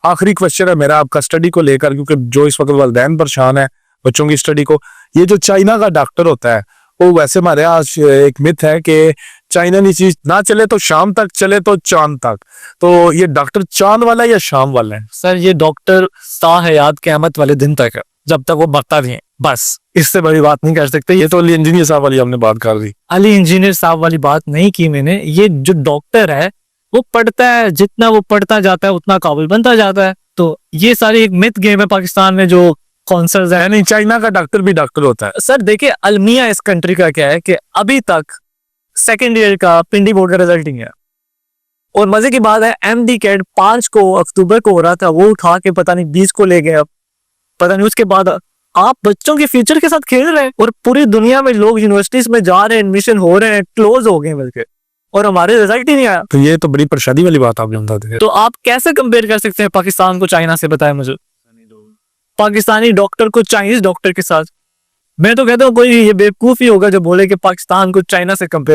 आखिरी क्वेश्चन है मेरा आपका स्टडी को लेकर, क्योंकि जो इस वक्त वालिदैन परेशान है बच्चों की स्टडी को। ये जो चाइना का डॉक्टर होता है, वो वैसे हमारे आज एक मिथ है कि चाइना चीज ना चले तो शाम तक, चले तो चांद तक। तो ये डॉक्टर चांद वाला है या शाम वाला है? सर ये डॉक्टर ताहयात क़यामत वाले दिन तक है, जब तक वो बता रहे हैं, बस इससे बड़ी बात नहीं कर सकते। ये तो अली इंजीनियर साहब वाली हमने बात कर दी। अली इंजीनियर साहब वाली बात नहीं की मैंने। ये जो डॉक्टर है वो पढ़ता है, जितना वो पढ़ता जाता है उतना काबिल बनता जाता है। तो ये सारी एक मिथ गेम है पाकिस्तान में जो कॉन्सर्स है। नहीं, चाइना का डॉक्टर भी डॉक्टर होता है। सर देखिए, अलमिया इस कंट्री का क्या है कि अभी तक सेकेंड ईयर का पिंडी बोर्ड का रिजल्ट नहीं है। और मजे की बात है, एमडी कैट 5 को अक्टूबर को हो रहा था, वो उठा के पता नहीं 20 को ले गए। अब पता नहीं उसके बाद आप बच्चों के फ्यूचर के साथ खेल रहे हैं। और पूरी दुनिया में लोग यूनिवर्सिटीज में जा रहे हैं, एडमिशन हो रहे हैं, क्लोज हो गए बल्कि, और हमारे रिजल्ट ही नहीं आया। तो ये तो बड़ी परेशानी वाली बात आपने बता दी। तो आप कैसे कंपेयर कर सकते हैं पाकिस्तान को चाइना से? बताएं मुझे, पाकिस्तानी डॉक्टर को चाइनीज डॉक्टर के साथ। मैं तो कहता हूँ कोई ये बेवकूफ ही होगा जो बोले कि पाकिस्तान को चाइना से कंपेयर